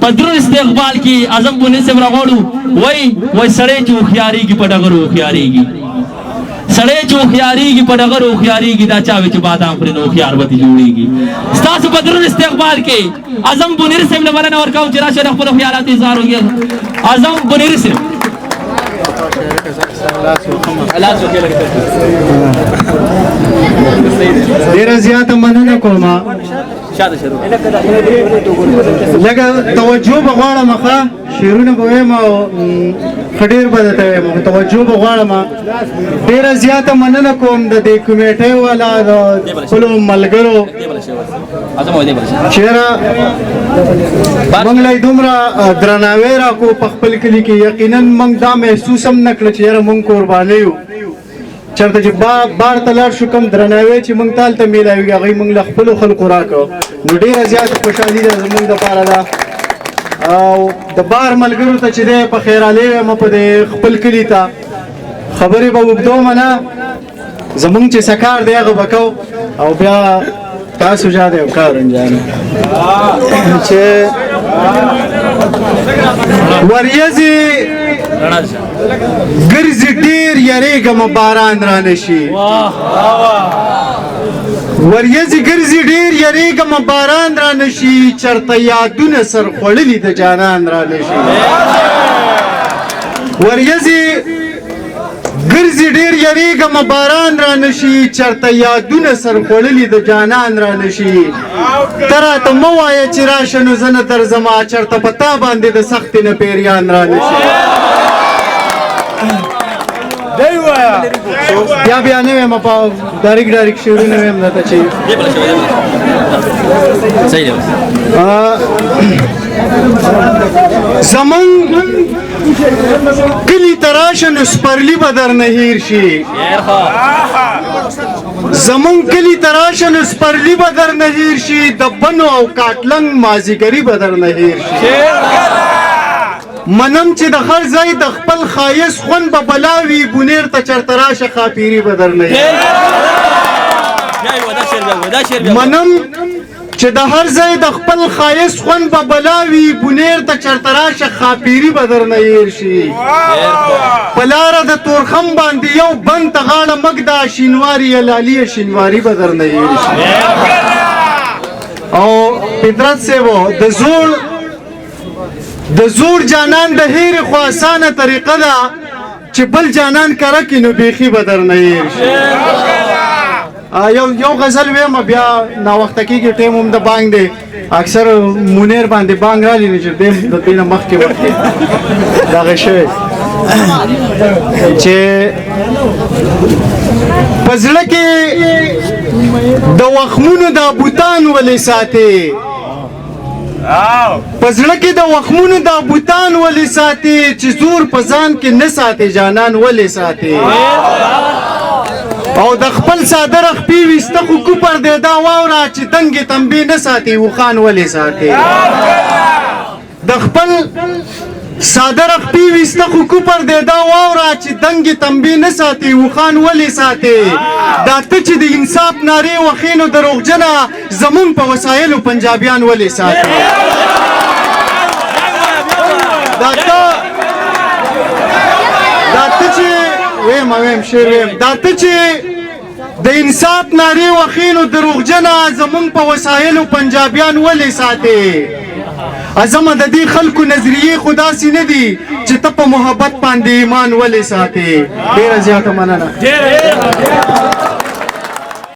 पदर इस्तेकबाल की आजम पुणे से बरागोड़ू वही सड़े चौखियारी की पटगर उखियारी की सड़े चौखियारी की पटगर उखियारी की दाचा विच बादाम पर नोखियार बती जोड़ेगी स्टास पदर इस्तेकबाल के आजम पुणे से बना और काउ चिरा शरफ पर ख्यालात इज़हार हो गया आजम पुणे से ډیره زیاته مننه کوم لکه توجه به غواړم ښه شعرونه به وایم او ښه ډېر به درته وایم توجه به غواړم ډیره زیاته مننه کوم د دې کمیټۍ والا د خپلو ملګرو چېرې موږ له دومره درناوی راکړو په خپل کلي کې یقینا موږ دا محسوس هم نه کړه چې یاره موږ قرباني یو چېرته چې بار ته لاړ شو کوم درناوی چې موږ ته هلته میلاوي هغوی موږ له خپلو خلکو راکړو نو ډېره زیاته خوشحالي ده زموږ دپاره ده او د بار ملګرو ته چې دی په خیرالۍ وایم په دې خپل کلي ته خبرې به اوږدومه نه زموږ چې څه کار دی هغه به کوو او بیا تاسو جا دی یو کار انجام چې وریځې ګرځي ډېر یریږم باران را نشي وریځې ګرځي ډېر یریږم باران را نشي چرته یادونه سر خوړلي د جانان را نشي وریځې ګرځي ډېر یریږم باران را نشي چرته یادونه سر خوړلي د جانان را نشي ته راته مه وایه چې راشه نو زه نه درځمه چرته په تا باندې د سختې نه پیریان را نشي بیا نه وایم په ډایرکټ شعرونه وایم درته چې زمونږ کلي ته راشه نو سپرلي به درنه هېر شي زمونږ کلي ته راشه نو سپرلي به درنه هېر شي د بنو او کاټلنګ مازیګري به درنه هېر شي منم چې د هر ځای د خپل ښایست خوند به بلا وي بونیر ته چېرته راشه ښاپیري به درنه منم چې د هر ځای د خپل ښایست خوند به بلا وي بونیر ته چېرته راشه ښاپیري به درنه هېر شي په لاره د تورخم باندې یو بند ته غاړه مږده شینواري یا لالي شینواري به درنه هېر شي او فطرت صاحبو د زور جانان د هېرې خو اسانه طریقه ده چې بل جانان کره کړي نو بیخي به درنه هېر شي یو غزل ویم بیا ناوخته کېږي ټیم هم د بانګ دی اکثر منیر باندې بانګ رالي نو چې د دې نه مخکې دغه شوی چې په زړه کې د وخمونو دا بوتان ولې ساتي په زړه کې د وخمونو دا بوتان ولې ساتي چې زور په ځان کې نه ساتي جانان ولې ساتي او د خپل ساده رخپي ویسته خو کوپر دی دا واوره چې دنګې تنبې نه ساتي وخان ولې ساتي د خپل ساده رخپي ویسته خو کوپر دی دا واوره چې دنګې تنبې نه ساتي وخان ولې ساتي دا ته چې د انصاف نارې وخې نو دروغجنه زمونږ په وسایلو پنجابیان ولې ساتي دا ته چې ویم شعر ویم دا ته چې د انصاف نارې وخې نو دروغجنه زمونږ په وسایلو پنجابیان ولې ساتي ازمه د دې خلکو نظریې خو داسې نه دي چې ته په محبت باندې ایمان ولې ساتي ډېره زیاته مننه